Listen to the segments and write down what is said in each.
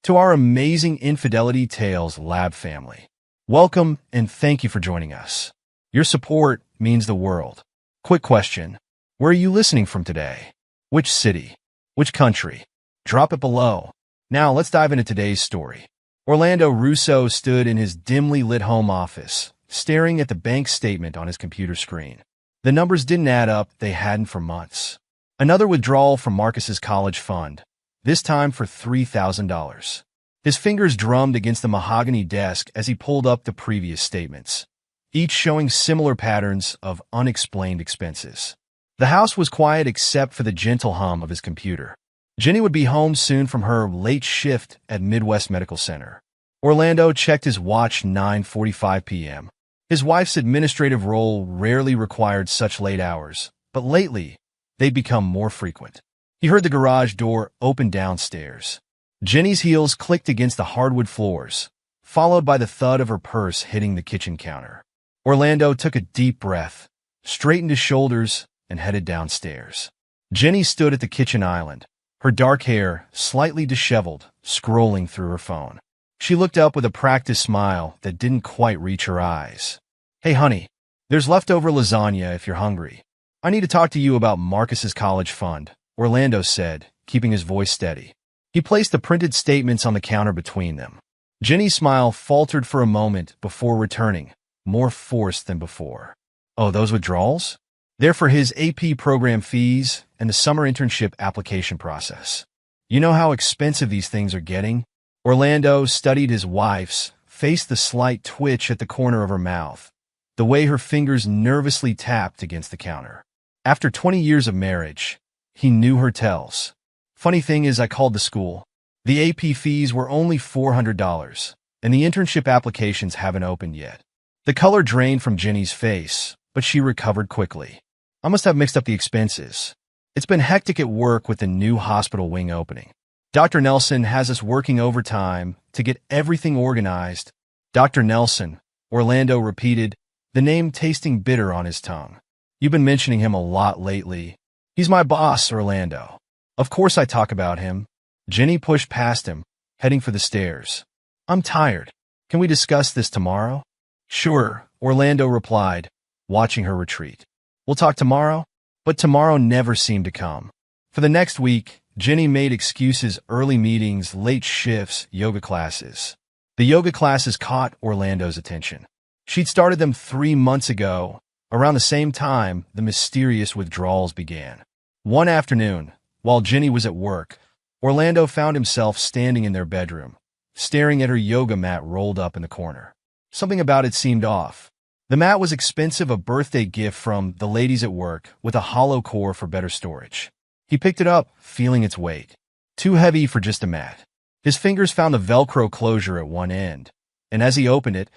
to our amazing Infidelity Tales Lab family. Welcome and thank you for joining us. Your support means the world. Quick question. Where are you listening from today? Which city? Which country? Drop it below. Now let's dive into today's story. Orlando Russo stood in his dimly lit home office, staring at the bank statement on his computer screen. The numbers didn't add up, they hadn't for months. Another withdrawal from Marcus's college fund, this time for $3,000. His fingers drummed against the mahogany desk as he pulled up the previous statements, each showing similar patterns of unexplained expenses. The house was quiet except for the gentle hum of his computer. Jenny would be home soon from her late shift at Midwest Medical Center. Orlando checked his watch 9:45 p.m. His wife's administrative role rarely required such late hours, but lately, they'd become more frequent. He heard the garage door open downstairs. Jenny's heels clicked against the hardwood floors, followed by the thud of her purse hitting the kitchen counter. Orlando took a deep breath, straightened his shoulders, and headed downstairs. Jenny stood at the kitchen island, her dark hair slightly disheveled, scrolling through her phone. She looked up with a practiced smile that didn't quite reach her eyes. "Hey, honey, there's leftover lasagna if you're hungry. I need to talk to you about Marcus's college fund," Orlando said, keeping his voice steady. He placed the printed statements on the counter between them. Jenny's smile faltered for a moment before returning, more forced than before. "Oh, those withdrawals? They're for his AP program fees and the summer internship application process. You know how expensive these things are getting?" Orlando studied his wife's, faced the slight twitch at the corner of her mouth, the way her fingers nervously tapped against the counter. After 20 years of marriage, he knew her tells. "Funny thing is, I called the school. The AP fees were only $400, and the internship applications haven't opened yet." The color drained from Jenny's face, but she recovered quickly. "I must have mixed up the expenses. It's been hectic at work with the new hospital wing opening. Dr. Nelson has us working overtime to get everything organized." "Dr. Nelson," Orlando repeated, the name tasting bitter on his tongue. "You've been mentioning him a lot lately." "He's my boss, Orlando. Of course I talk about him." Jenny pushed past him, heading for the stairs. "I'm tired. Can we discuss this tomorrow?" "Sure," Orlando replied, watching her retreat. "We'll talk tomorrow?" But tomorrow never seemed to come. For the next week, Jenny made excuses: early meetings, late shifts, yoga classes. The yoga classes caught Orlando's attention. She'd started them 3 months ago. Around the same time, the mysterious withdrawals began. One afternoon, while Jenny was at work, Orlando found himself standing in their bedroom, staring at her yoga mat rolled up in the corner. Something about it seemed off. The mat was expensive, a birthday gift from the ladies at work, with a hollow core for better storage. He picked it up, feeling its weight. Too heavy for just a mat. His fingers found the Velcro closure at one end, and as he opened it,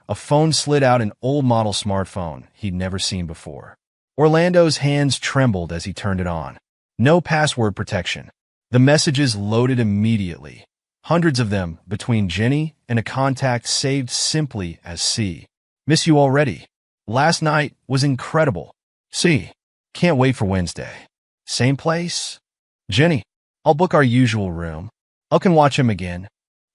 a phone slid out, an old model smartphone he'd never seen before. Orlando's hands trembled as he turned it on. No password protection. The messages loaded immediately. Hundreds of them, between Jenny and a contact saved simply as C. "Miss you already. Last night was incredible. C. Can't wait for Wednesday. Same place? Jenny, I'll book our usual room. I can watch him again.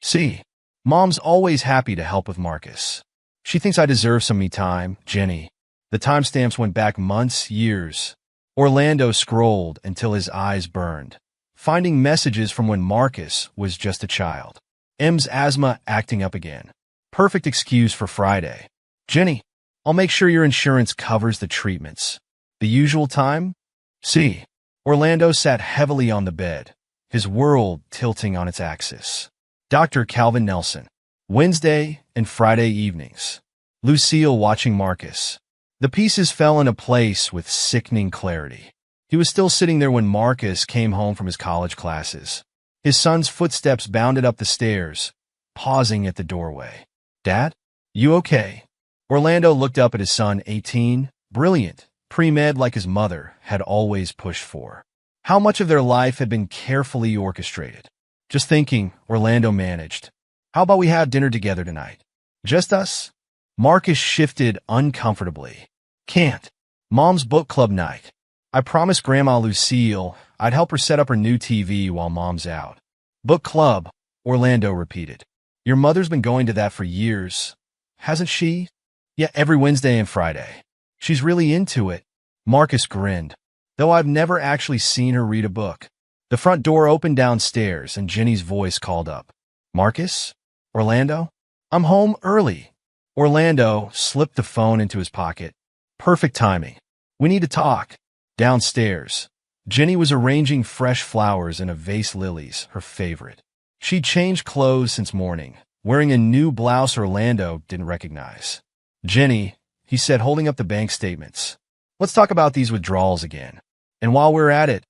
C. Mom's always happy to help with Marcus. She thinks I deserve some me time. Jenny." The timestamps went back months, years. Orlando scrolled until his eyes burned, finding messages from when Marcus was just a child. "M's asthma acting up again. Perfect excuse for Friday. Jenny, I'll make sure your insurance covers the treatments. The usual time? C." Orlando sat heavily on the bed, his world tilting on its axis. Dr. Calvin Nelson. Wednesday and Friday evenings. Lucille watching Marcus. The pieces fell into place with sickening clarity. He was still sitting there when Marcus came home from his college classes. His son's footsteps bounded up the stairs, pausing at the doorway. "Dad? You okay?" Orlando looked up at his son, 18, brilliant, pre-med like his mother had always pushed for. How much of their life had been carefully orchestrated? "Just thinking," Orlando managed. "How about we have dinner together tonight? Just us?" Marcus shifted uncomfortably. "Can't. Mom's book club night. I promised Grandma Lucille I'd help her set up her new TV while Mom's out." "Book club," Orlando repeated. Your mother's been going to that for years, hasn't she? Yeah, every Wednesday and Friday. She's really into it. Marcus grinned, though I've never actually seen her read a book. The front door opened downstairs and Jenny's voice called up. Marcus? Orlando? I'm home early. Orlando slipped the phone into his pocket. Perfect timing. We need to talk. Downstairs, Jenny was arranging fresh flowers in a vase lilies, her favorite. She'd changed clothes since morning, wearing a new blouse Orlando didn't recognize. Jenny, he said, holding up the bank statements. Let's talk about these withdrawals again. And while we're at it,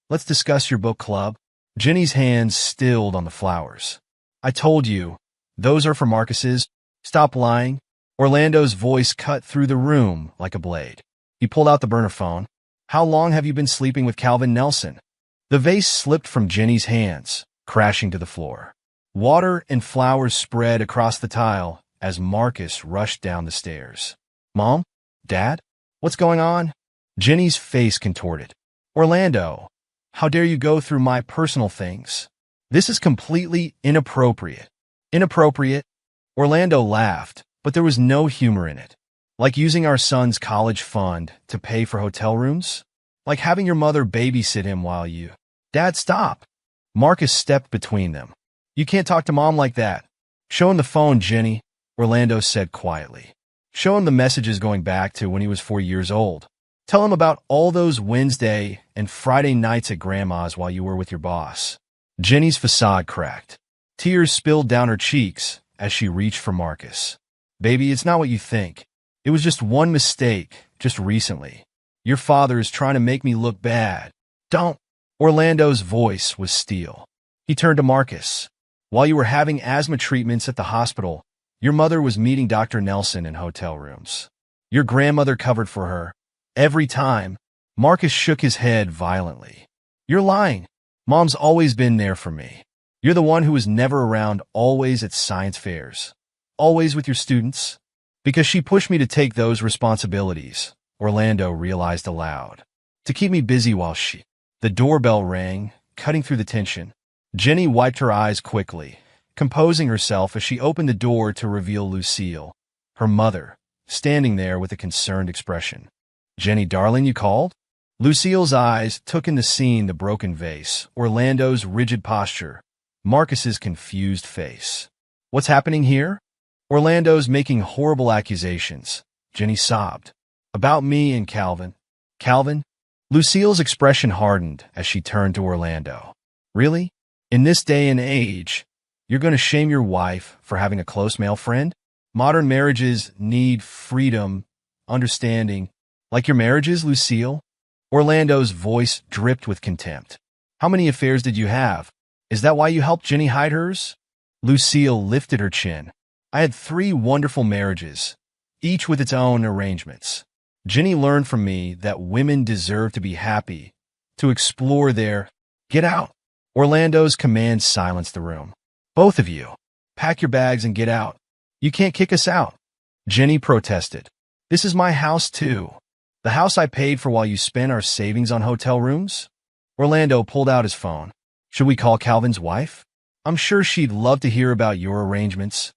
let's discuss your book club. Jenny's hands stilled on the flowers. I told you, those are for Marcus's. Stop lying. Orlando's voice cut through the room like a blade. He pulled out the burner phone. How long have you been sleeping with Calvin Nelson? The vase slipped from Jenny's hands, crashing to the floor. Water and flowers spread across the tile as Marcus rushed down the stairs. Mom? Dad? What's going on? Jenny's face contorted. Orlando, how dare you go through my personal things? This is completely inappropriate. Inappropriate? Orlando laughed, but there was no humor in it. Like using our son's college fund to pay for hotel rooms? Like having your mother babysit him while you... Dad, stop. Marcus stepped between them. You can't talk to Mom like that. Show him the phone, Jenny, Orlando said quietly. Show him the messages going back to when he was 4 years old. Tell him about all those Wednesday and Friday nights at Grandma's while you were with your boss. Jenny's facade cracked. Tears spilled down her cheeks as she reached for Marcus. Baby, it's not what you think. It was just one mistake, just recently. Your father is trying to make me look bad. Don't. Orlando's voice was steel. He turned to Marcus. While you were having asthma treatments at the hospital, your mother was meeting Dr. Nelson in hotel rooms. Your grandmother covered for her. Every time. Marcus shook his head violently. You're lying. Mom's always been there for me. You're the one who was never around, always at science fairs. Always with your students. Because she pushed me to take those responsibilities, Orlando realized aloud. To keep me busy while she... The doorbell rang, cutting through the tension. Jenny wiped her eyes quickly, composing herself as she opened the door to reveal Lucille, her mother, standing there with a concerned expression. Jenny, darling, you called? Lucille's eyes took in the scene, the broken vase, Orlando's rigid posture, Marcus's confused face. What's happening here? Orlando's making horrible accusations. Jenny sobbed. About me and Calvin. Calvin? Lucille's expression hardened as she turned to Orlando. Really? In this day and age, you're going to shame your wife for having a close male friend? Modern marriages need freedom, understanding. Like your marriages, Lucille? Orlando's voice dripped with contempt. How many affairs did you have? Is that why you helped Jenny hide hers? Lucille lifted her chin. I had 3 wonderful marriages, each with its own arrangements. Jenny learned from me that women deserve to be happy, to explore their... Get out! Orlando's command silenced the room. Both of you, pack your bags and get out. You can't kick us out. Jenny protested. This is my house too. The house I paid for while you spent our savings on hotel rooms? Orlando pulled out his phone. Should we call Calvin's wife? I'm sure she'd love to hear about your arrangements.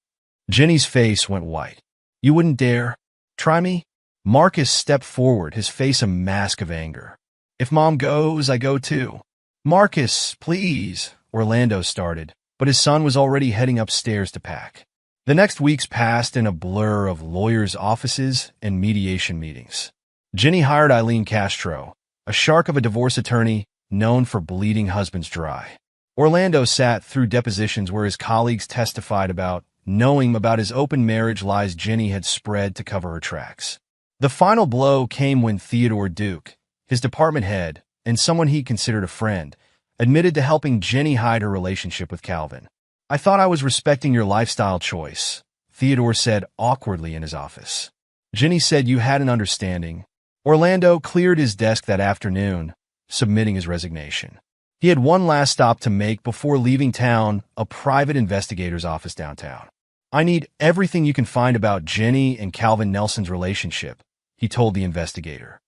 Jenny's face went white. You wouldn't dare. Try me? Marcus stepped forward, his face a mask of anger. If Mom goes, I go too. Marcus, please, Orlando started, but his son was already heading upstairs to pack. The next weeks passed in a blur of lawyers' offices and mediation meetings. Jenny hired Eileen Castro, a shark of a divorce attorney known for bleeding husbands dry. Orlando sat through depositions where his colleagues testified about knowing about his open marriage lies Jenny had spread to cover her tracks. The final blow came when Theodore Duke, his department head, and someone he considered a friend, admitted to helping Jenny hide her relationship with Calvin. I thought I was respecting your lifestyle choice, Theodore said awkwardly in his office. Jenny said you had an understanding. Orlando cleared his desk that afternoon, submitting his resignation. He had one last stop to make before leaving town, a private investigator's office downtown. I need everything you can find about Jenny and Calvin Nelson's relationship, he told the investigator.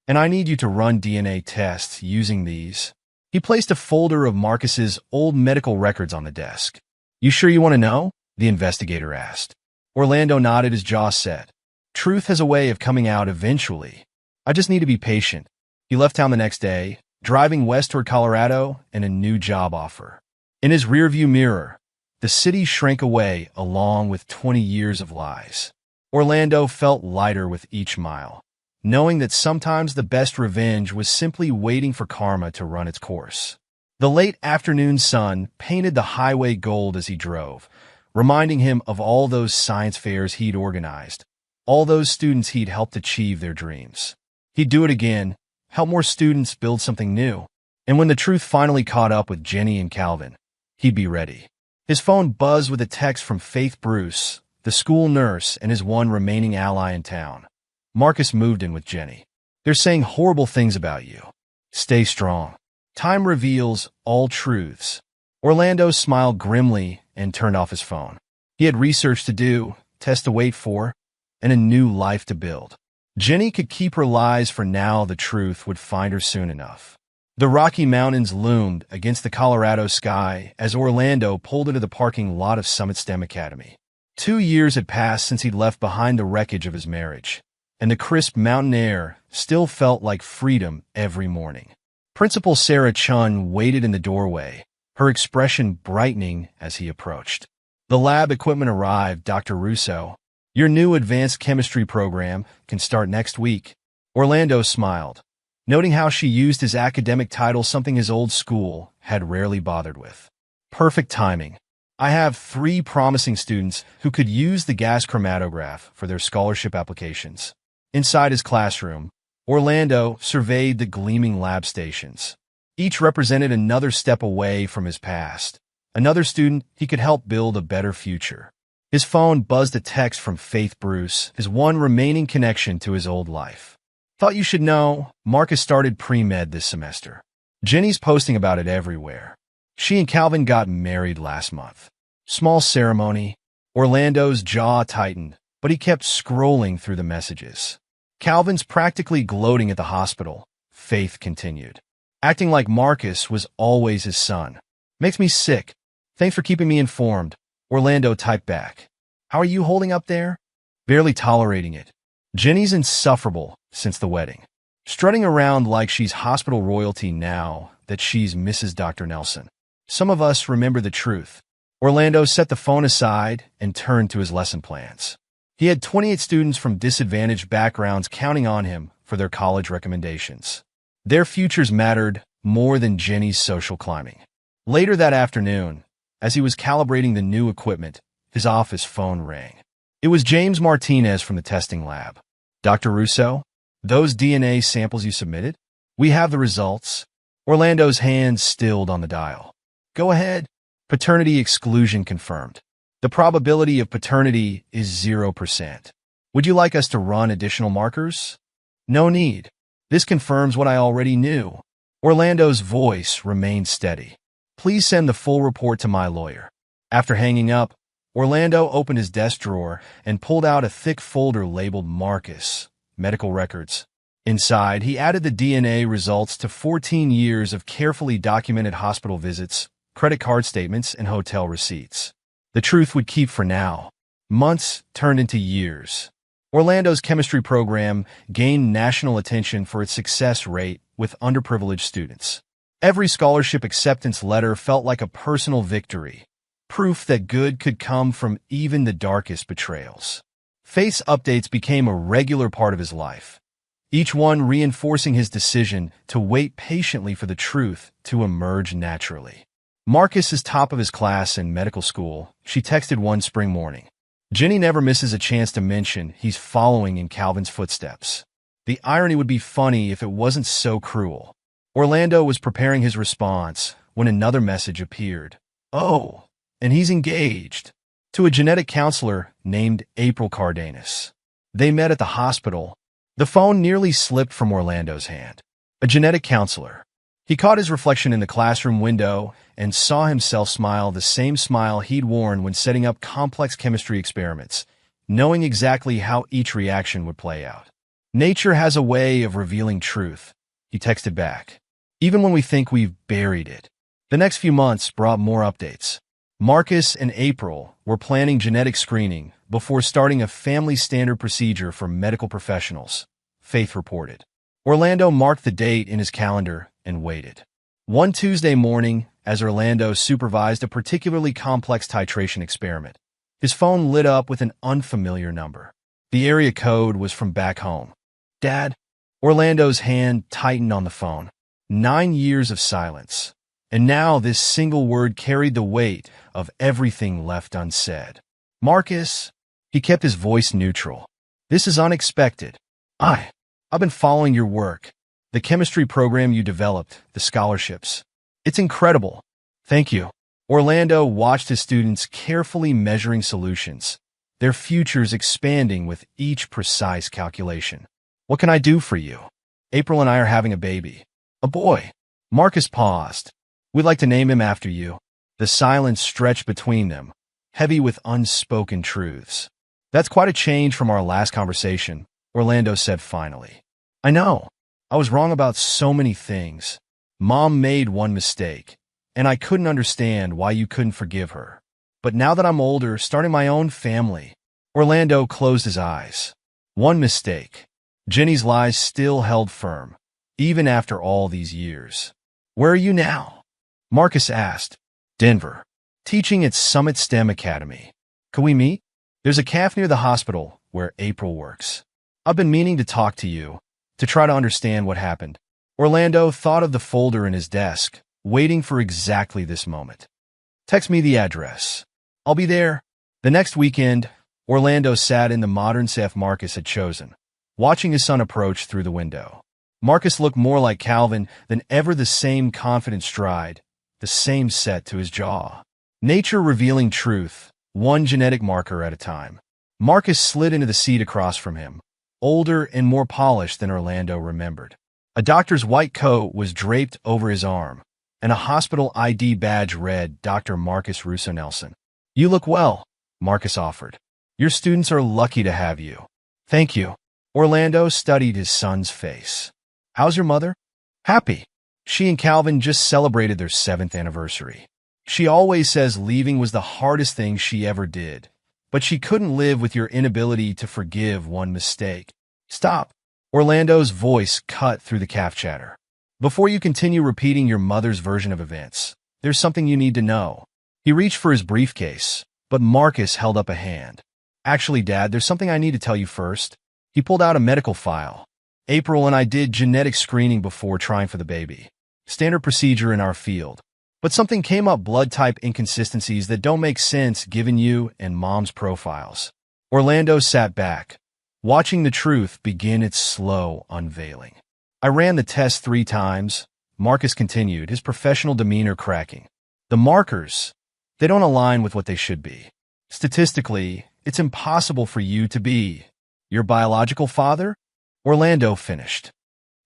And I need you to run DNA tests using these. He placed a folder of Marcus's old medical records on the desk. You sure you want to know? The investigator asked. Orlando nodded, his jaw set. Truth has a way of coming out eventually. I just need to be patient. He left town the next day, driving west toward Colorado and a new job offer. In his rearview mirror, the city shrank away along with 20 years of lies. Orlando felt lighter with each mile, knowing that sometimes the best revenge was simply waiting for karma to run its course. The late afternoon sun painted the highway gold as he drove, reminding him of all those science fairs he'd organized, all those students he'd helped achieve their dreams. He'd do it again, help more students build something new. And when the truth finally caught up with Jenny and Calvin, he'd be ready. His phone buzzed with a text from Faith Bruce, the school nurse and his one remaining ally in town. Marcus moved in with Jenny. They're saying horrible things about you. Stay strong. Time reveals all truths. Orlando smiled grimly and turned off his phone. He had research to do, tests to wait for, and a new life to build. Jenny could keep her lies for now. The truth would find her soon enough. The Rocky Mountains loomed against the Colorado sky as Orlando pulled into the parking lot of Summit STEM Academy. 2 years had passed since he'd left behind the wreckage of his marriage, and the crisp mountain air still felt like freedom every morning. Principal Sarah Chun waited in the doorway, her expression brightening as he approached. The lab equipment arrived, Dr. Russo. Your new advanced chemistry program can start next week. Orlando smiled, noting how she used his academic title, something his old school had rarely bothered with. Perfect timing. I have 3 promising students who could use the gas chromatograph for their scholarship applications. Inside his classroom, Orlando surveyed the gleaming lab stations. Each represented another step away from his past, another student he could help build a better future. His phone buzzed a text from Faith Bruce, his one remaining connection to his old life. Thought you should know, Marcus started pre-med this semester. Jenny's posting about it everywhere. She and Calvin got married last month. Small ceremony. Orlando's jaw tightened, but he kept scrolling through the messages. Calvin's practically gloating at the hospital, Faith continued. Acting like Marcus was always his son. Makes me sick. Thanks for keeping me informed. Orlando typed back. How are you holding up there? Barely tolerating it. Jenny's insufferable since the wedding. Strutting around like she's hospital royalty now that she's Mrs. Dr. Nelson. Some of us remember the truth. Orlando set the phone aside and turned to his lesson plans. He had 28 students from disadvantaged backgrounds counting on him for their college recommendations. Their futures mattered more than Jenny's social climbing. Later that afternoon, as he was calibrating the new equipment, his office phone rang. It was James Martinez from the testing lab. Dr. Russo, those DNA samples you submitted? We have the results. Orlando's hand stilled on the dial. Go ahead. Paternity exclusion confirmed. The probability of paternity is 0%. Would you like us to run additional markers? No need. This confirms what I already knew. Orlando's voice remained steady. Please send the full report to my lawyer. After hanging up, Orlando opened his desk drawer and pulled out a thick folder labeled Marcus, Medical Records. Inside, he added the DNA results to 14 years of carefully documented hospital visits, credit card statements, and hotel receipts. The truth would keep for now. Months turned into years. Orlando's chemistry program gained national attention for its success rate with underprivileged students. Every scholarship acceptance letter felt like a personal victory, proof that good could come from even the darkest betrayals. Faith's updates became a regular part of his life, each one reinforcing his decision to wait patiently for the truth to emerge naturally. Marcus is top of his class in medical school, she texted one spring morning. Jenny never misses a chance to mention he's following in Calvin's footsteps. The irony would be funny if it wasn't so cruel. Orlando was preparing his response when another message appeared. Oh, and he's engaged to a genetic counselor named April Cardenas. They met at the hospital. The phone nearly slipped from Orlando's hand. A genetic counselor. He caught his reflection in the classroom window and saw himself smile, the same smile he'd worn when setting up complex chemistry experiments, knowing exactly how each reaction would play out. Nature has a way of revealing truth, he texted back, even when we think we've buried it. The next few months brought more updates. Marcus and April were planning genetic screening before starting a family standard procedure for medical professionals, Faith reported. Orlando marked the date in his calendar and waited. One Tuesday morning, as Orlando supervised a particularly complex titration experiment, his phone lit up with an unfamiliar number. The area code was from back home. "Dad?" Orlando's hand tightened on the phone. 9 years of silence. And now this single word carried the weight of everything left unsaid. "Marcus?" He kept his voice neutral. "This is unexpected. I've been following your work. The chemistry program you developed, the scholarships. It's incredible. Thank you." Orlando watched his students carefully measuring solutions, their futures expanding with each precise calculation. "What can I do for you?" "April and I are having a baby. A boy." Marcus paused. "We'd like to name him after you." The silence stretched between them, heavy with unspoken truths. "That's quite a change from our last conversation," Orlando said finally. "I know. I was wrong about so many things. Mom made one mistake, and I couldn't understand why you couldn't forgive her. But now that I'm older, starting my own family..." Orlando closed his eyes. One mistake. Jenny's lies still held firm, even after all these years. "Where are you now?" Marcus asked. "Denver. Teaching at Summit STEM Academy. Could we meet? There's a cafe near the hospital where April works. I've been meaning to talk to you, to try to understand what happened." Orlando thought of the folder in his desk, waiting for exactly this moment. "Text me the address. I'll be there." The next weekend, Orlando sat in the modern safe Marcus had chosen, watching his son approach through the window. Marcus looked more like Calvin than ever, the same confident stride, the same set to his jaw. Nature revealing truth, one genetic marker at a time. Marcus slid into the seat across from him, older and more polished than Orlando remembered. A doctor's white coat was draped over his arm, and a hospital ID badge read Dr. Marcus Russo Nelson. "You look well," Marcus offered. "Your students are lucky to have you." "Thank you." Orlando studied his son's face. "How's your mother?" "Happy. She and Calvin just celebrated their 7th anniversary. She always says leaving was the hardest thing she ever did, but she couldn't live with your inability to forgive one mistake." "Stop." Orlando's voice cut through the calf chatter. "Before you continue repeating your mother's version of events, there's something you need to know." He reached for his briefcase, but Marcus held up a hand. "Actually, Dad, there's something I need to tell you first." He pulled out a medical file. "April and I did genetic screening before trying for the baby. Standard procedure in our field. But something came up, blood type inconsistencies that don't make sense given you and Mom's profiles." Orlando sat back, watching the truth begin its slow unveiling. "I ran the test 3 times, Marcus continued, his professional demeanor cracking. "The markers, they don't align with what they should be. Statistically, it's impossible for you to be your biological father." Orlando finished.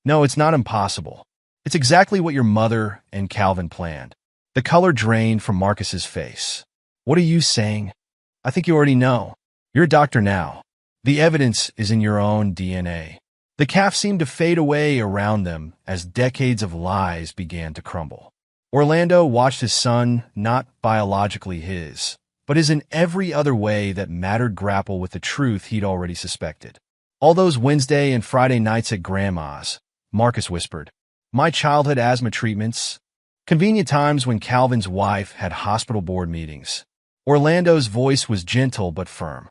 "No, it's not impossible. It's exactly what your mother and Calvin planned." The color drained from Marcus's face. "What are you saying?" "I think you already know. You're a doctor now. The evidence is in your own DNA." The calf seemed to fade away around them as decades of lies began to crumble. Orlando watched his son, not biologically his, but as in every other way that mattered, grapple with the truth he'd already suspected. "All those Wednesday and Friday nights at Grandma's," Marcus whispered. "My childhood asthma treatments. Convenient times when Calvin's wife had hospital board meetings." Orlando's voice was gentle but firm.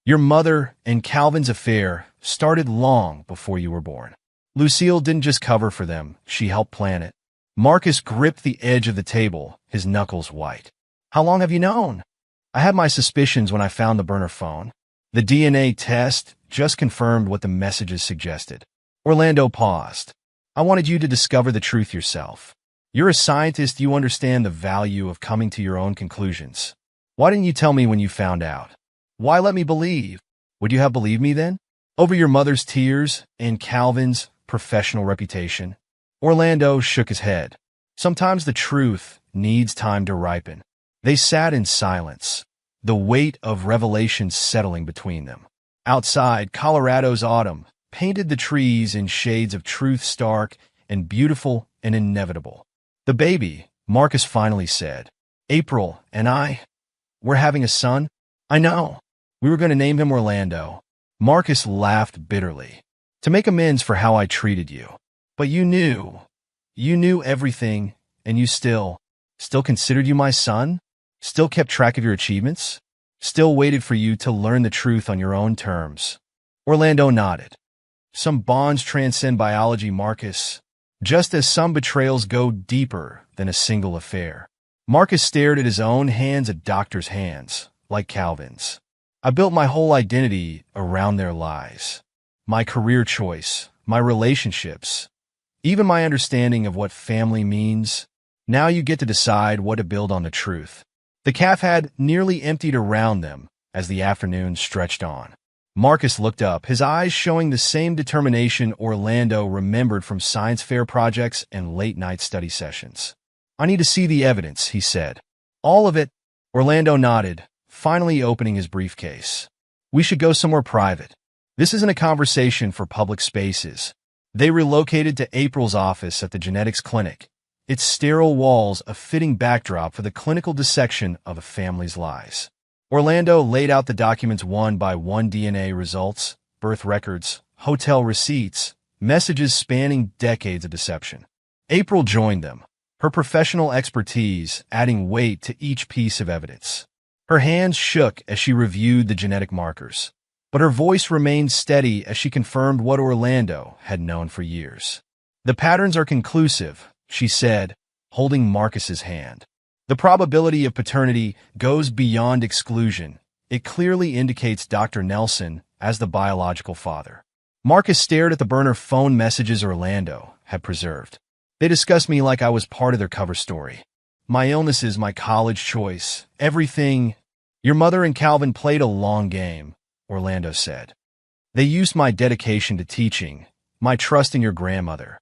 "Your mother and Calvin's affair started long before you were born. Lucille didn't just cover for them, she helped plan it." Marcus gripped the edge of the table, his knuckles white. "How long have you known?" "I had my suspicions when I found the burner phone. The DNA test just confirmed what the messages suggested." Orlando paused. "I wanted you to discover the truth yourself. You're a scientist, you understand the value of coming to your own conclusions. Why didn't you tell me when you found out? Why let me believe? Would you have believed me then? Over your mother's tears and Calvin's professional reputation?" Orlando shook his head. "Sometimes the truth needs time to ripen." They sat in silence, the weight of revelation settling between them. Outside, Colorado's autumn painted the trees in shades of truth, stark and beautiful and inevitable. "The baby," Marcus finally said. April and I, we're having a son? I know. We were going to name him Orlando. Marcus laughed bitterly. To make amends for how I treated you. But you knew everything, and you still considered you my son? Still kept track of your achievements? Still waited for you to learn the truth on your own terms? Orlando nodded. Some bonds transcend biology, Marcus, just as some betrayals go deeper than a single affair. Marcus stared at his own hands, at doctor's hands, like Calvin's. I built my whole identity around their lies. My career choice, my relationships, even my understanding of what family means. Now you get to decide what to build on the truth. The calf had nearly emptied around them as the afternoon stretched on. Marcus looked up, his eyes showing the same determination Orlando remembered from science fair projects and late-night study sessions. I need to see the evidence, he said. All of it? Orlando nodded, finally opening his briefcase. We should go somewhere private. This isn't a conversation for public spaces. They relocated to April's office at the genetics clinic, its sterile walls a fitting backdrop for the clinical dissection of a family's lies. Orlando laid out the documents one by one: DNA results, birth records, hotel receipts, messages spanning decades of deception. April joined them, her professional expertise adding weight to each piece of evidence. Her hands shook as she reviewed the genetic markers, but her voice remained steady as she confirmed what Orlando had known for years. The patterns are conclusive, she said, holding Marcus's hand. The probability of paternity goes beyond exclusion. It clearly indicates Dr. Nelson as the biological father. Marcus stared at the burner phone messages Orlando had preserved. They discussed me like I was part of their cover story. My illnesses, my college choice, everything. Your mother and Calvin played a long game, Orlando said. They used my dedication to teaching, my trust in your grandmother,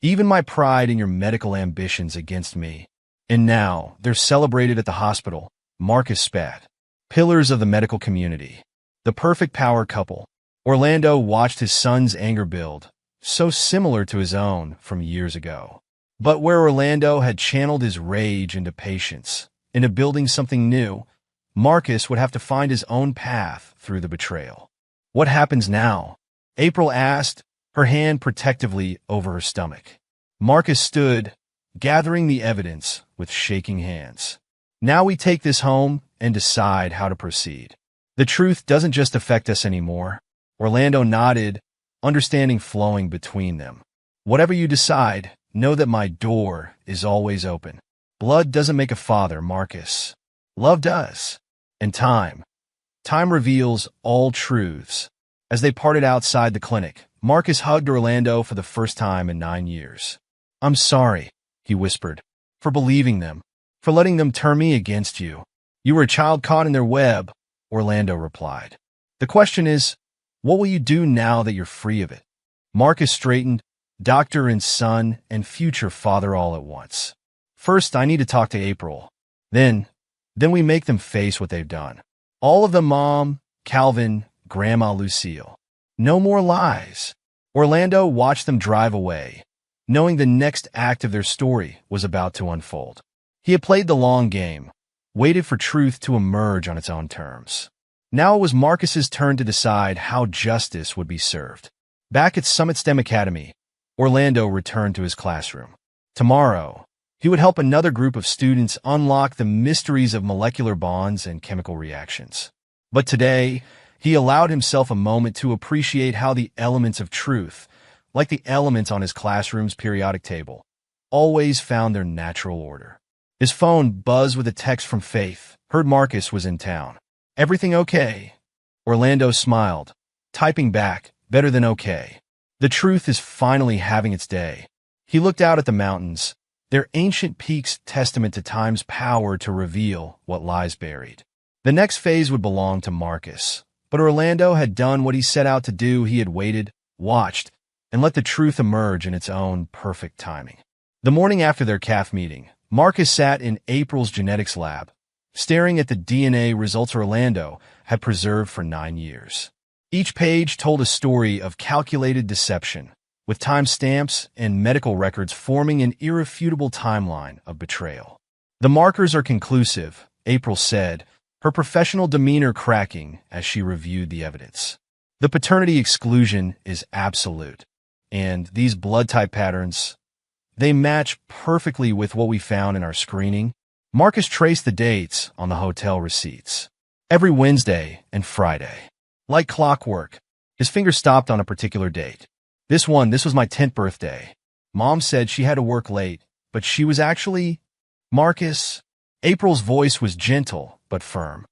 even my pride in your medical ambitions against me. And now, they're celebrated at the hospital, Marcus spat. Pillars of the medical community. The perfect power couple. Orlando watched his son's anger build, so similar to his own from years ago. But where Orlando had channeled his rage into patience, into building something new, Marcus would have to find his own path through the betrayal. What happens now? April asked, her hand protectively over her stomach. Marcus stood, gathering the evidence with shaking hands. Now we take this home and decide how to proceed. The truth doesn't just affect us anymore. Orlando nodded, understanding flowing between them. Whatever you decide, know that my door is always open. Blood doesn't make a father, Marcus. Love does. And time reveals all truths. As they parted outside the clinic, Marcus hugged Orlando for the first time in 9 years. I'm sorry, he whispered, for believing them, for letting them turn me against you. You were a child caught in their web, Orlando replied. The question is, what will you do now that you're free of it? Marcus straightened, doctor and son and future father all at once. First, I need to talk to April. Then we make them face what they've done. All of them, Mom, Calvin, Grandma Lucille. No more lies. Orlando watched them drive away, knowing the next act of their story was about to unfold. He had played the long game, waited for truth to emerge on its own terms. Now it was Marcus's turn to decide how justice would be served. Back at Summit STEM Academy, Orlando returned to his classroom. Tomorrow, he would help another group of students unlock the mysteries of molecular bonds and chemical reactions. But today, he allowed himself a moment to appreciate how the elements of truth, like the elements on his classroom's periodic table, always found their natural order. His phone buzzed with a text from Faith. Heard Marcus was in town. Everything okay? Orlando smiled, typing back, better than okay. The truth is finally having its day. He looked out at the mountains, their ancient peaks testament to time's power to reveal what lies buried. The next phase would belong to Marcus, but Orlando had done what he set out to do. He had waited, watched, and let the truth emerge in its own perfect timing. The morning after their CAF meeting, Marcus sat in April's genetics lab, staring at the DNA results Orlando had preserved for 9 years. Each page told a story of calculated deception, with timestamps and medical records forming an irrefutable timeline of betrayal. The markers are conclusive, April said, her professional demeanor cracking as she reviewed the evidence. The paternity exclusion is absolute, and these blood type patterns, they match perfectly with what we found in our screening. Marcus traced the dates on the hotel receipts. Every Wednesday and Friday. Like clockwork, his finger stopped on a particular date. This was my 10th birthday. Mom said she had to work late, but she was actually... Marcus. April's voice was gentle but firm.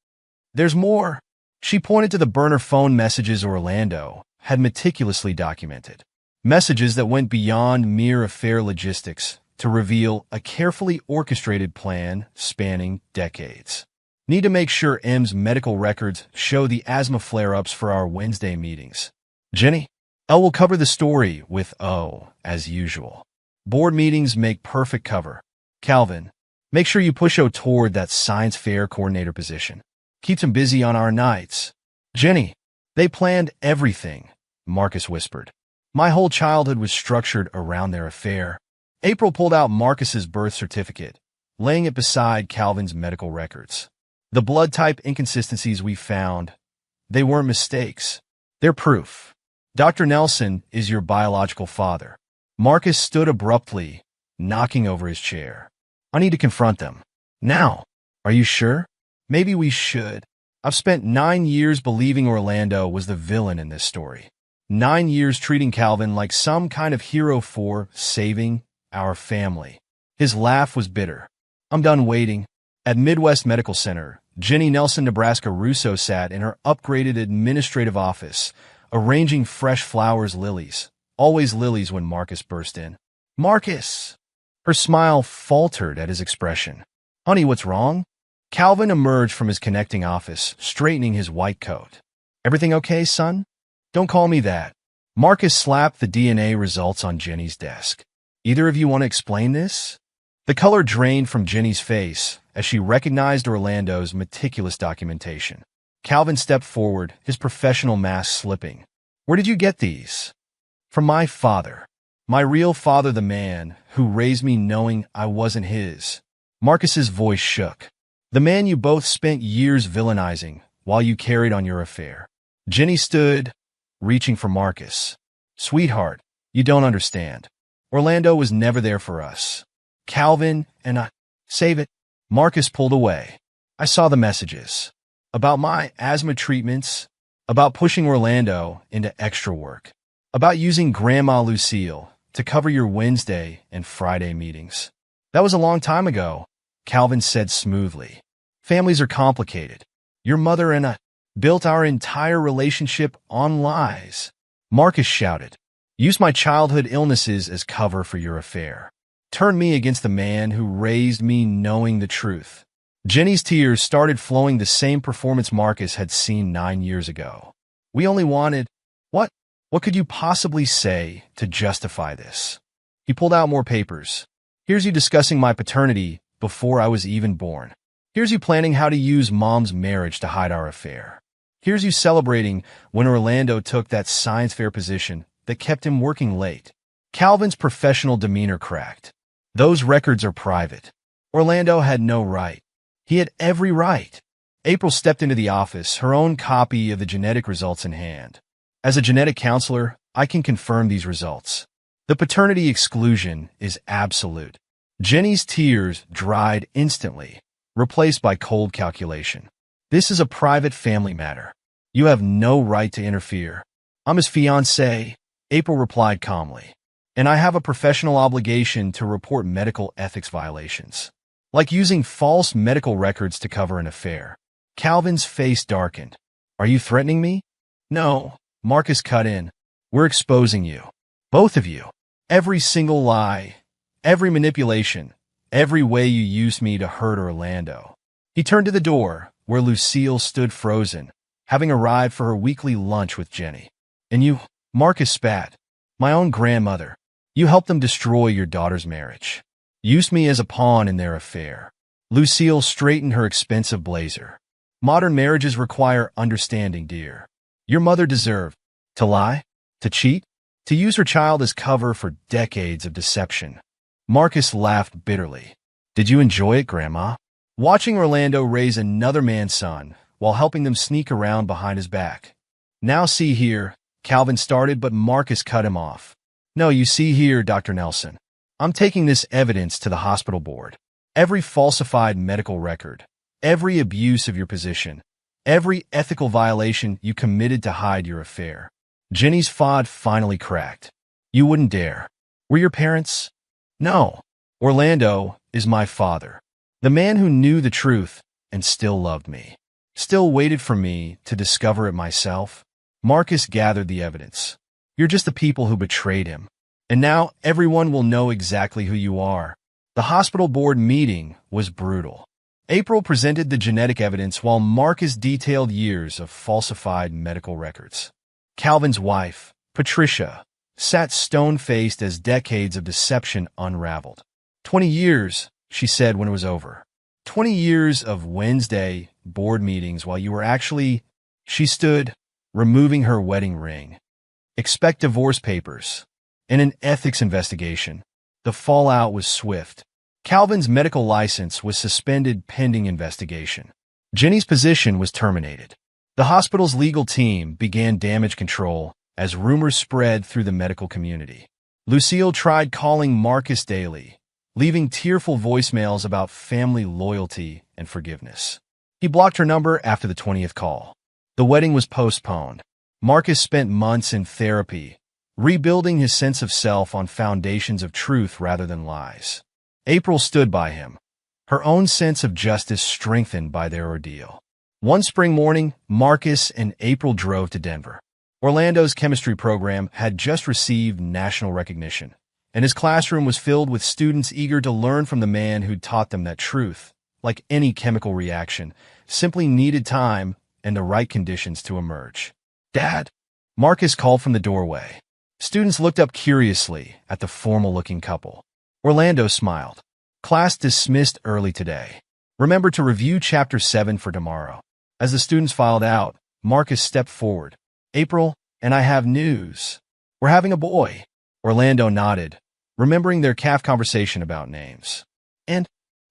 There's more. She pointed to the burner phone messages Orlando had meticulously documented. Messages that went beyond mere affair logistics to reveal a carefully orchestrated plan spanning decades. Need to make sure M's medical records show the asthma flare-ups for our Wednesday meetings. Jenny? L will cover the story with O, as usual. Board meetings make perfect cover. Calvin, make sure you push O toward that science fair coordinator position. Keeps him busy on our nights. Jenny, they planned everything, Marcus whispered. My whole childhood was structured around their affair. April pulled out Marcus's birth certificate, laying it beside Calvin's medical records. The blood type inconsistencies we found, they weren't mistakes. They're proof. Dr. Nelson is your biological father. Marcus stood abruptly, knocking over his chair. I need to confront them. Now. Are you sure? Maybe we should. I've spent 9 years believing Orlando was the villain in this story. 9 years treating Calvin like some kind of hero for saving our family. His laugh was bitter. I'm done waiting. At Midwest Medical Center, Jenny Nelson Nebraska Russo sat in her upgraded administrative office, arranging fresh flowers lilies. Always lilies when Marcus burst in. Marcus! Her smile faltered at his expression. Honey, what's wrong? Calvin emerged from his connecting office, straightening his white coat. Everything okay, son? Don't call me that. Marcus slapped the DNA results on Jenny's desk. Either of you want to explain this? The color drained from Jenny's face as she recognized Orlando's meticulous documentation. Calvin stepped forward, his professional mask slipping. Where did you get these? From my father. My real father, the man who raised me knowing I wasn't his. Marcus's voice shook. The man you both spent years villainizing while you carried on your affair. Jenny stood, reaching for Marcus. Sweetheart, you don't understand. Orlando was never there for us. Calvin and I... Save it. Marcus pulled away. I saw the messages. About my asthma treatments. About pushing Orlando into extra work. About using Grandma Lucille to cover your Wednesday and Friday meetings. That was a long time ago, Calvin said smoothly. Families are complicated. Your mother and I built our entire relationship on lies. Marcus shouted. Use my childhood illnesses as cover for your affair. Turn me against the man who raised me knowing the truth. Jenny's tears started flowing, the same performance Marcus had seen 9 years ago. We only wanted... What? What could you possibly say to justify this? He pulled out more papers. Here's you discussing my paternity before I was even born. Here's you planning how to use Mom's marriage to hide our affair. Here's you celebrating when Orlando took that science fair position that kept him working late. Calvin's professional demeanor cracked. Those records are private. Orlando had no right. He had every right. April stepped into the office, her own copy of the genetic results in hand. As a genetic counselor, I can confirm these results. The paternity exclusion is absolute. Jenny's tears dried instantly, replaced by cold calculation. This is a private family matter. You have no right to interfere. I'm his fiancée, April replied calmly, and I have a professional obligation to report medical ethics violations, like using false medical records to cover an affair. Calvin's face darkened. Are you threatening me? No, Marcus cut in. We're exposing you. Both of you. Every single lie, every manipulation, every way you used me to hurt Orlando. He turned to the door, where Lucille stood frozen, having arrived for her weekly lunch with Jenny. And you, Marcus spat. My own grandmother. You helped them destroy your daughter's marriage. Used me as a pawn in their affair. Lucille straightened her expensive blazer. Modern marriages require understanding, dear. Your mother deserved to lie, to cheat, to use her child as cover for decades of deception. Marcus laughed bitterly. Did you enjoy it, Grandma? Watching Orlando raise another man's son while helping them sneak around behind his back. Now see here, Calvin started, but Marcus cut him off. No, you see here, Dr. Nelson. I'm taking this evidence to the hospital board. Every falsified medical record, every abuse of your position, every ethical violation you committed to hide your affair. Jenny's FOD finally cracked. You wouldn't dare. Were your parents? No. Orlando is my father. The man who knew the truth and still loved me. Still waited for me to discover it myself. Marcus gathered the evidence. You're just the people who betrayed him. And now everyone will know exactly who you are. The hospital board meeting was brutal. April presented the genetic evidence while Marcus detailed years of falsified medical records. Calvin's wife, Patricia, sat stone-faced as decades of deception unraveled. 20 years, she said when it was over. 20 years of Wednesday board meetings while you were actually... She stood, removing her wedding ring. Expect divorce papers. And an ethics investigation. The fallout was swift. Calvin's medical license was suspended pending investigation. Jenny's position was terminated. The hospital's legal team began damage control as rumors spread through the medical community. Lucille tried calling Marcus daily, leaving tearful voicemails about family loyalty and forgiveness. He blocked her number after the 20th call. The wedding was postponed. Marcus spent months in therapy, rebuilding his sense of self on foundations of truth rather than lies. April stood by him, her own sense of justice strengthened by their ordeal. One spring morning, Marcus and April drove to Denver. Orlando's chemistry program had just received national recognition, and his classroom was filled with students eager to learn from the man who'd taught them that truth, like any chemical reaction, simply needed time and the right conditions to emerge. Dad? Marcus called from the doorway. Students looked up curiously at the formal-looking couple. Orlando smiled. Class dismissed early today. Remember to review Chapter 7 for tomorrow. As the students filed out, Marcus stepped forward. April, and I have news. We're having a boy. Orlando nodded, remembering their calf conversation about names. And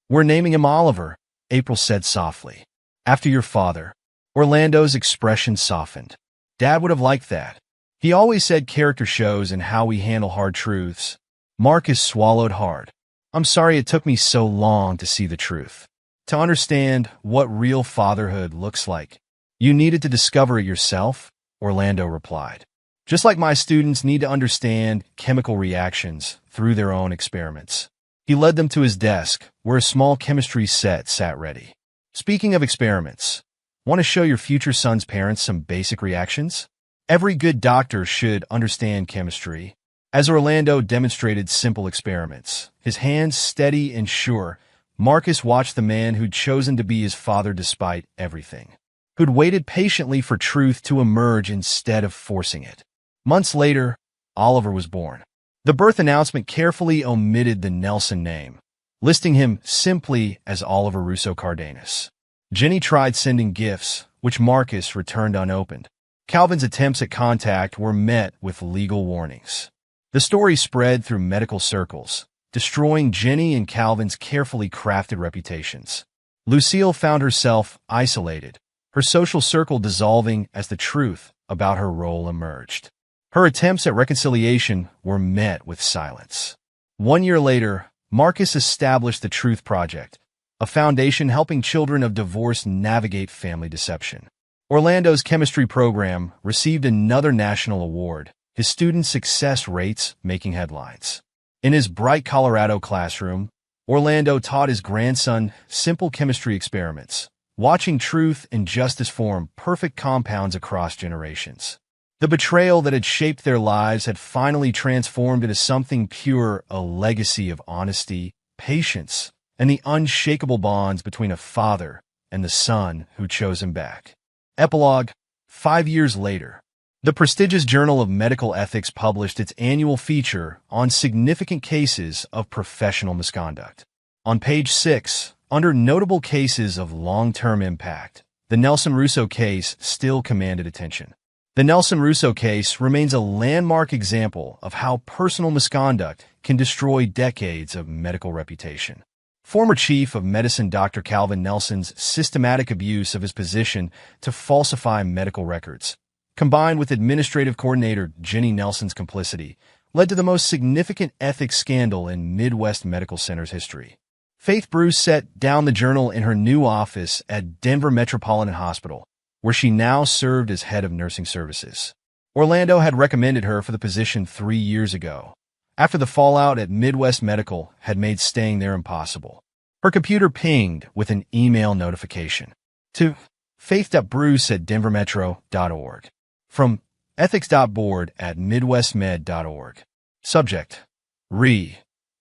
we're naming him Oliver, April said softly. After your father. Orlando's expression softened. Dad would have liked that. He always said character shows and how we handle hard truths. Marcus swallowed hard. I'm sorry it took me so long to see the truth. To understand what real fatherhood looks like. You needed to discover it yourself, Orlando replied. Just like my students need to understand chemical reactions through their own experiments. He led them to his desk, where a small chemistry set sat ready. Speaking of experiments, want to show your future son's parents some basic reactions? Every good doctor should understand chemistry. As Orlando demonstrated simple experiments, his hands steady and sure, Marcus watched the man who'd chosen to be his father despite everything, who'd waited patiently for truth to emerge instead of forcing it. Months later, Oliver was born. The birth announcement carefully omitted the Nelson name, listing him simply as Oliver Russo Cardenas. Jenny tried sending gifts, which Marcus returned unopened. Calvin's attempts at contact were met with legal warnings. The story spread through medical circles, destroying Jenny and Calvin's carefully crafted reputations. Lucille found herself isolated, her social circle dissolving as the truth about her role emerged. Her attempts at reconciliation were met with silence. 1 year later, Marcus established the Truth Project, a foundation helping children of divorce navigate family deception. Orlando's chemistry program received another national award, his student success rates making headlines. In his bright Colorado classroom, Orlando taught his grandson simple chemistry experiments, watching truth and justice form perfect compounds across generations. The betrayal that had shaped their lives had finally transformed into something pure, a legacy of honesty, patience, and the unshakable bonds between a father and the son who chose him back. Epilogue, 5 years later. The prestigious Journal of Medical Ethics published its annual feature on significant cases of professional misconduct. On page 6, under notable cases of long-term impact, the Nelson Russo case still commanded attention. The Nelson Russo case remains a landmark example of how personal misconduct can destroy decades of medical reputation. Former Chief of Medicine Dr. Calvin Nelson's systematic abuse of his position to falsify medical records, combined with Administrative Coordinator Jenny Nelson's complicity, led to the most significant ethics scandal in Midwest Medical Center's history. Faith Bruce set down the journal in her new office at Denver Metropolitan Hospital, where she now served as head of nursing services. Orlando had recommended her for the position 3 years ago, after the fallout at Midwest Medical had made staying there impossible. Her computer pinged with an email notification to faith.bruce@denvermetro.org from ethics.board@midwestmed.org. Subject: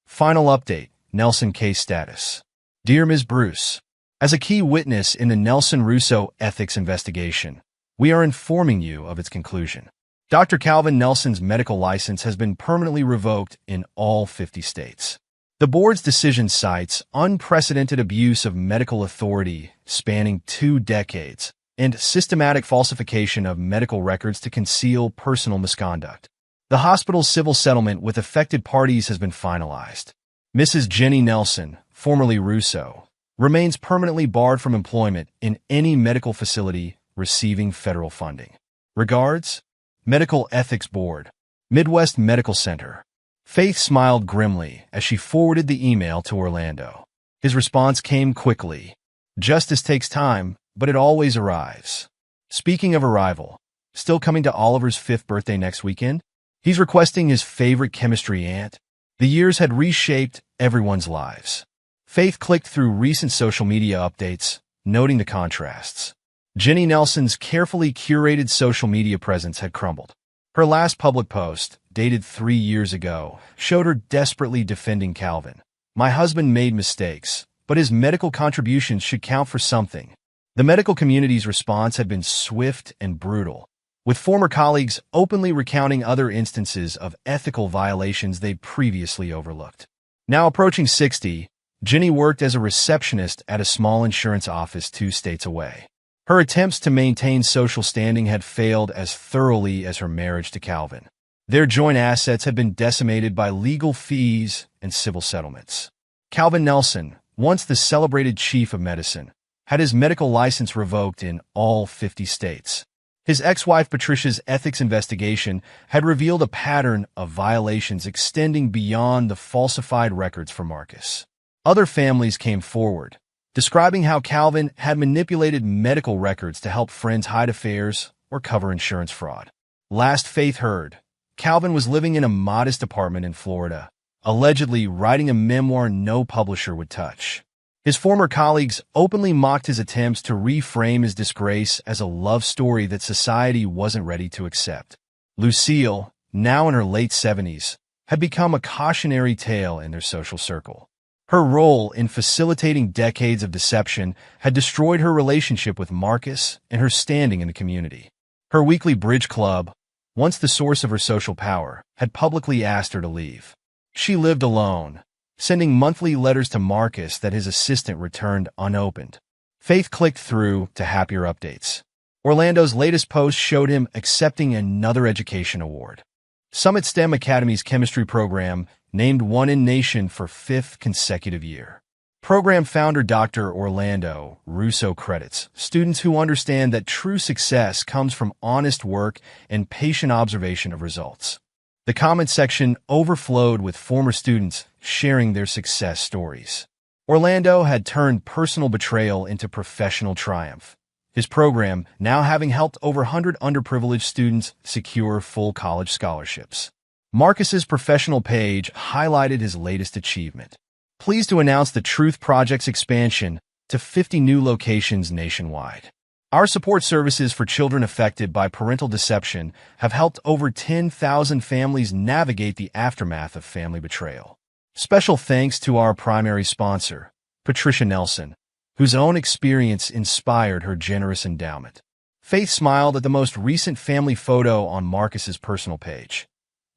Final update, Nelson case status. Dear Ms. Bruce, as a key witness in the Nelson-Russo ethics investigation, we are informing you of its conclusion. Dr. Calvin Nelson's medical license has been permanently revoked in all 50 states. The board's decision cites unprecedented abuse of medical authority spanning 2 decades and systematic falsification of medical records to conceal personal misconduct. The hospital's civil settlement with affected parties has been finalized. Mrs. Jenny Nelson, formerly Russo, remains permanently barred from employment in any medical facility receiving federal funding. Regards, Medical Ethics Board, Midwest Medical Center. Faith smiled grimly as she forwarded the email to Orlando. His response came quickly. Justice takes time, but it always arrives. Speaking of arrival, still coming to Oliver's 5th birthday next weekend? He's requesting his favorite chemistry aunt. The years had reshaped everyone's lives. Faith clicked through recent social media updates, noting the contrasts. Jenny Nelson's carefully curated social media presence had crumbled. Her last public post, dated 3 years ago, showed her desperately defending Calvin. My husband made mistakes, but his medical contributions should count for something. The medical community's response had been swift and brutal, with former colleagues openly recounting other instances of ethical violations they'd previously overlooked. Now approaching 60, Jenny worked as a receptionist at a small insurance office 2 states away. Her attempts to maintain social standing had failed as thoroughly as her marriage to Calvin. Their joint assets had been decimated by legal fees and civil settlements. Calvin Nelson, once the celebrated chief of medicine, had his medical license revoked in all 50 states. His ex-wife Patricia's ethics investigation had revealed a pattern of violations extending beyond the falsified records for Marcus. Other families came forward, describing how Calvin had manipulated medical records to help friends hide affairs or cover insurance fraud. Last Faith heard, Calvin was living in a modest apartment in Florida, allegedly writing a memoir no publisher would touch. His former colleagues openly mocked his attempts to reframe his disgrace as a love story that society wasn't ready to accept. Lucille, now in her late 70s, had become a cautionary tale in their social circle. Her role in facilitating decades of deception had destroyed her relationship with Marcus and her standing in the community. Her weekly bridge club, once the source of her social power, had publicly asked her to leave. She lived alone, sending monthly letters to Marcus that his assistant returned unopened. Faith clicked through to happier updates. Orlando's latest post showed him accepting another education award. Summit STEM Academy's chemistry program named one in nation for 5th consecutive year. Program founder Dr. Orlando Russo credits students who understand that true success comes from honest work and patient observation of results. The comment section overflowed with former students sharing their success stories. Orlando had turned personal betrayal into professional triumph, his program now having helped over 100 underprivileged students secure full college scholarships. Marcus's professional page highlighted his latest achievement. Pleased to announce the Truth Project's expansion to 50 new locations nationwide. Our support services for children affected by parental deception have helped over 10,000 families navigate the aftermath of family betrayal. Special thanks to our primary sponsor, Patricia Nelson, whose own experience inspired her generous endowment. Faith smiled at the most recent family photo on Marcus's personal page.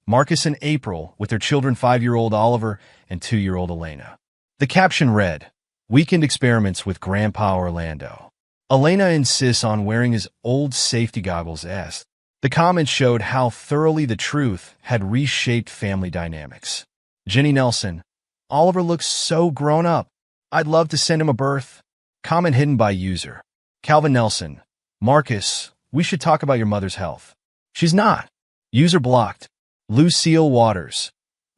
Marcus and April with their children 5-year-old Oliver and 2-year-old Elena. The caption read, Weekend Experiments with Grandpa Orlando. Elena insists on wearing his old safety goggles. The comments showed how thoroughly the truth had reshaped family dynamics. Jenny Nelson, Oliver looks so grown up. I'd love to send him a birth. Comment hidden by user. Calvin Nelson. Marcus, we should talk about your mother's health. She's not. User blocked. Lucille Waters.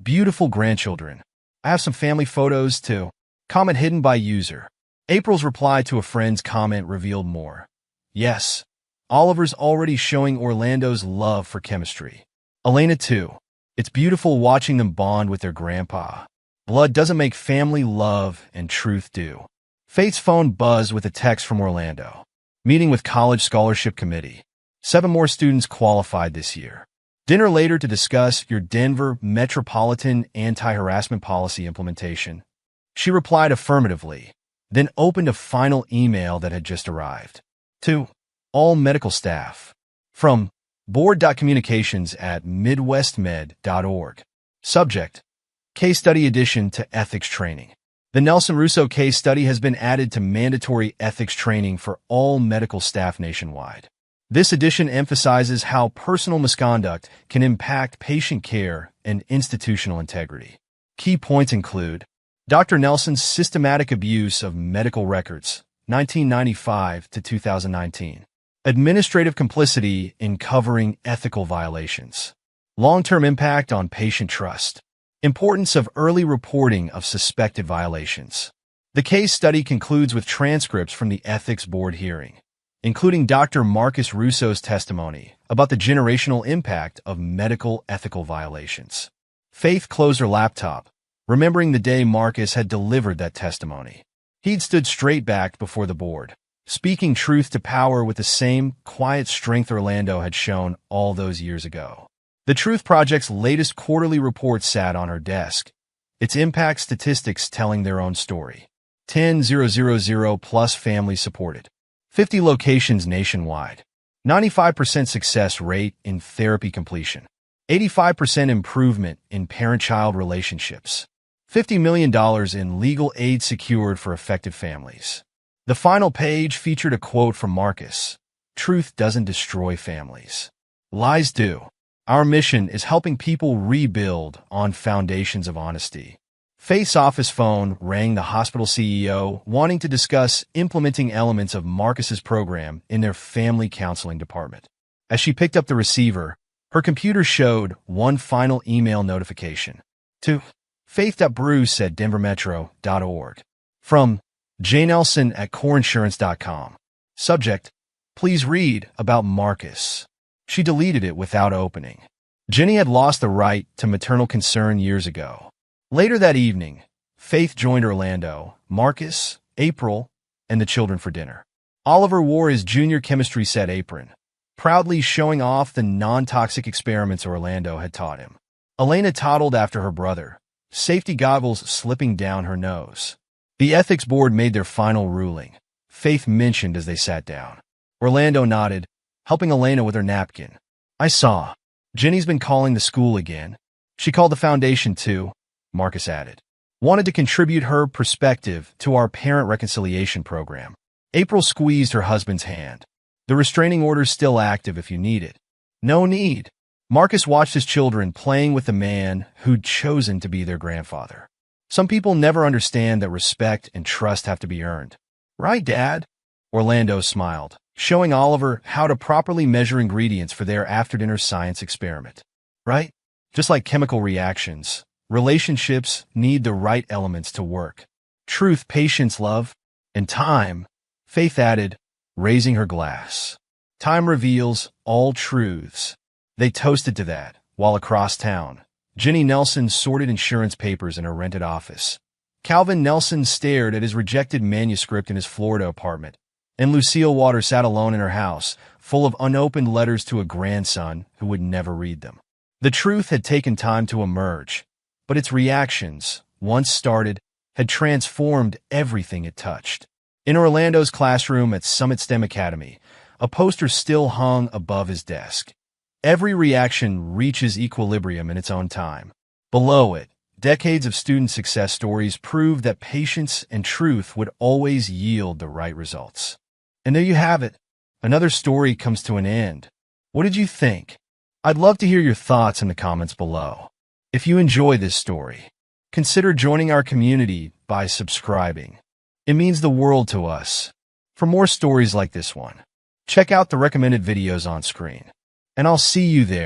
Beautiful grandchildren. I have some family photos too. Comment hidden by user. April's reply to a friend's comment revealed more. Yes. Oliver's already showing Orlando's love for chemistry. Elena too. It's beautiful watching them bond with their grandpa. Blood doesn't make family, love and truth do. Faith's phone buzzed with a text from Orlando. Meeting with College Scholarship Committee. 7 more students qualified this year. Dinner later to discuss your Denver Metropolitan Anti-Harassment Policy implementation. She replied affirmatively, then opened a final email that had just arrived. To all medical staff. From board.communications@midwestmed.org. Subject: Case Study Addition to Ethics Training. The Nelson Russo case study has been added to mandatory ethics training for all medical staff nationwide. This edition emphasizes how personal misconduct can impact patient care and institutional integrity. Key points include Dr. Nelson's systematic abuse of medical records, 1995 to 2019. Administrative complicity in covering ethical violations. Long-term impact on patient trust. Importance of early reporting of suspected violations. The case study concludes with transcripts from the Ethics Board hearing, including Dr. Marcus Russo's testimony about the generational impact of medical ethical violations. Faith closed her laptop, remembering the day Marcus had delivered that testimony. He'd stood straight-backed before the board, speaking truth to power with the same quiet strength Orlando had shown all those years ago. The Truth Project's latest quarterly report sat on her desk, its impact statistics telling their own story. 10,000 plus families supported. 50 locations nationwide. 95% success rate in therapy completion. 85% improvement in parent-child relationships. $50 million in legal aid secured for affected families. The final page featured a quote from Marcus. Truth doesn't destroy families. Lies do. Our mission is helping people rebuild on foundations of honesty. Faith's office phone rang the hospital CEO wanting to discuss implementing elements of Marcus's program in their family counseling department. As she picked up the receiver, her computer showed one final email notification. To faith.bruce@denvermetro.org. From jnelson@coreinsurance.com. Subject: Please read about Marcus. She deleted it without opening. Jenny had lost the right to maternal concern years ago. Later that evening, Faith joined Orlando, Marcus, April, and the children for dinner. Oliver wore his junior chemistry set apron, proudly showing off the non-toxic experiments Orlando had taught him. Elena toddled after her brother, safety goggles slipping down her nose. The ethics board made their final ruling, Faith mentioned as they sat down. Orlando nodded, helping Elena with her napkin. I saw. Jenny's been calling the school again. She called the foundation too, Marcus added. Wanted to contribute her perspective to our parent reconciliation program. April squeezed her husband's hand. The restraining order's still active if you need it. No need. Marcus watched his children playing with the man who'd chosen to be their grandfather. Some people never understand that respect and trust have to be earned. Right, Dad? Orlando smiled, showing Oliver how to properly measure ingredients for their after-dinner science experiment. Right? Just like chemical reactions, relationships need the right elements to work. Truth, patience, love, and time, Faith added, raising her glass. Time reveals all truths. They toasted to that, while across town, Jenny Nelson sorted insurance papers in her rented office. Calvin Nelson stared at his rejected manuscript in his Florida apartment, and Lucille Waters sat alone in her house, full of unopened letters to a grandson who would never read them. The truth had taken time to emerge, but its reactions, once started, had transformed everything it touched. In Orlando's classroom at Summit STEM Academy, a poster still hung above his desk. Every reaction reaches equilibrium in its own time. Below it, decades of student success stories proved that patience and truth would always yield the right results. And there you have it. Another story comes to an end. What did you think? I'd love to hear your thoughts in the comments below. If you enjoy this story, consider joining our community by subscribing, It means the world to us. For more stories like this one, check out the recommended videos on screen. And I'll see you there.